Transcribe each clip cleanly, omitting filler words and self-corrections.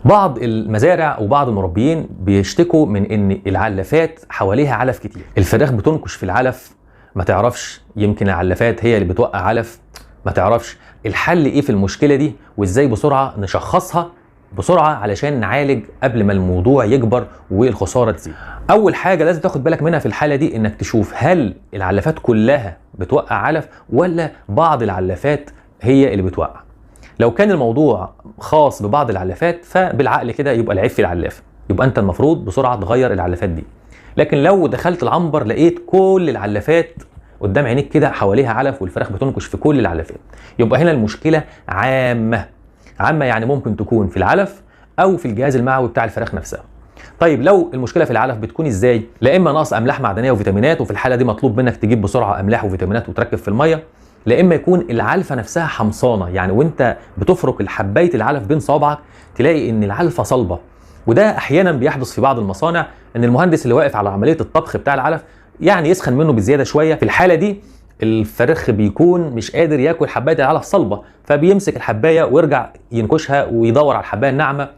بعض المزارع وبعض المربيين بيشتكوا من ان العلافات حواليها علف كتير، الفراخ بتنكش في العلف ما تعرفش، يمكن العلافات هي اللي بتوقع علف ما تعرفش. الحل ايه في المشكله دي، وازاي بسرعه نشخصها بسرعه علشان نعالج قبل ما الموضوع يكبر والخساره تزيد؟ اول حاجه لازم تاخد بالك منها في الحاله دي انك تشوف هل العلافات كلها بتوقع علف ولا بعض العلافات هي اللي بتوقع. لو كان الموضوع خاص ببعض العلافات فبالعقل كده يبقى العيب في العلافه، يبقى انت المفروض بسرعه تغير العلافات دي. لكن لو دخلت العنبر لقيت كل العلافات قدام عينيك كده حواليها علف والفراخ بتنكش في كل العلافات، يبقى هنا المشكله عامه. يعني ممكن تكون في العلف او في الجهاز المعوي بتاع الفراخ نفسها. طيب لو المشكله في العلف بتكون ازاي؟ لا اما نقص املاح معدنيه وفيتامينات، وفي الحاله دي مطلوب منك تجيب بسرعه املاح وفيتامينات وتركب في الميه، لا اما يكون العلفه نفسها حمصانه، يعني وانت بتفرك الحبايه العلف بين صوابعك تلاقي ان العلفه صلبه. وده احيانا بيحدث في بعض المصانع، ان المهندس اللي واقف على عمليه الطبخ بتاع العلف يعني يسخن منه بزياده شويه. في الحاله دي الفرخ بيكون مش قادر ياكل حبايه العلف صلبه، فبيمسك الحبايه ويرجع ينكشها ويدور على الحبايه الناعمه،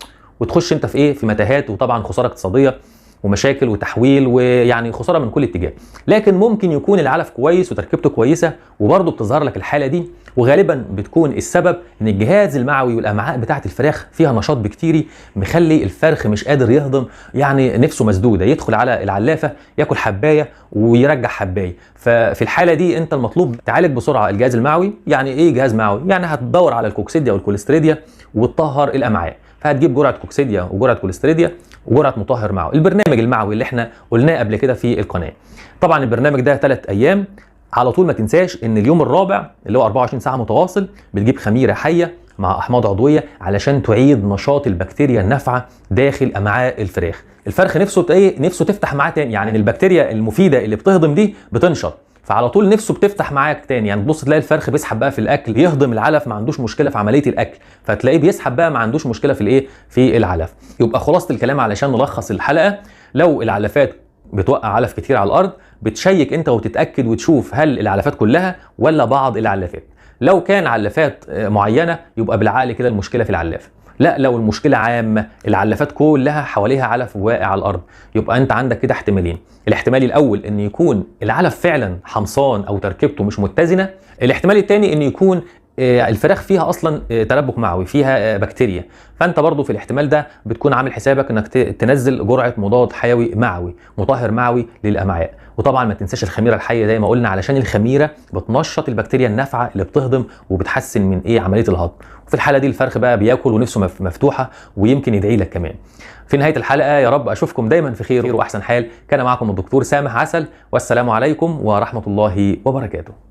وتخش انت في ايه، في متاهات، وطبعا خساره اقتصاديه ومشاكل وتحويل، ويعني خساره من كل اتجاه. لكن ممكن يكون العلف كويس وتركيبته كويسه وبرضه بتظهر لك الحاله دي، وغالبا بتكون السبب ان الجهاز المعوي والامعاء بتاعه الفراخ فيها نشاط بكتيري مخلي الفرخ مش قادر يهضم، يعني نفسه مسدوده، يدخل على العلافه ياكل حبايه ويرجع حبايه. ففي الحاله دي انت المطلوب تعالج بسرعه الجهاز المعوي. يعني ايه جهاز معوي؟ يعني هتدور على الكوكسيديا والكوليستريديا وتطهر الامعاء، فهتجيب جرعه كوكسيديا وجرعه كوليستريديا وجرعه مطهر معوي. البرنامج المعوي اللي احنا قلناه قبل كده في القناه، طبعا البرنامج ده 3 ايام. على طول ما تنساش ان اليوم الرابع اللي هو 24 ساعه متواصل بتجيب خميره حيه مع احماض عضويه علشان تعيد نشاط البكتيريا النافعه داخل امعاء الفراخ. الفرخ نفسه تفتح معاه تاني، يعني البكتيريا المفيده اللي بتهضم دي بتنشط، فعلى طول نفسه بتفتح معاك تاني. يعني تبص تلاقي الفرخ بيسحب بقى في الاكل، يهضم العلف ما عندوش مشكله في عمليه الاكل، فتلاقيه بيسحب بقى ما عندوش مشكله في الايه، في العلف. يبقى خلاصه الكلام علشان نلخص الحلقه، لو العلفات بتوقع علف كتير على الارض بتشيك انت وتتاكد وتشوف هل العلفات كلها ولا بعض العلافات. لو كان علافات معينه يبقى بالعقل كده المشكله في العلافه. لا، لو المشكله عامه العلافات كلها حواليها علف واقع على الارض، يبقى انت عندك كده احتمالين. الاحتمال الاول ان يكون العلف فعلا حمصان او تركيبته مش متزنه. الاحتمال الثاني ان يكون الفراخ فيها اصلا تلبك معوي، فيها بكتيريا. فانت برضو في الاحتمال ده بتكون عامل حسابك انك تنزل جرعه مضاد حيوي معوي، مطهر معوي للامعاء. وطبعا ما تنساش الخميره الحيه زي ما قلنا، علشان الخميره بتنشط البكتيريا النافعه اللي بتهضم وبتحسن من عمليه الهضم. وفي الحاله دي الفرخ بقى بياكل ونفسه مفتوحه ويمكن يدعي لك كمان. في نهايه الحلقه يا رب اشوفكم دايما في خير واحسن حال. كان معكم الدكتور سامح عسل، والسلام عليكم ورحمه الله وبركاته.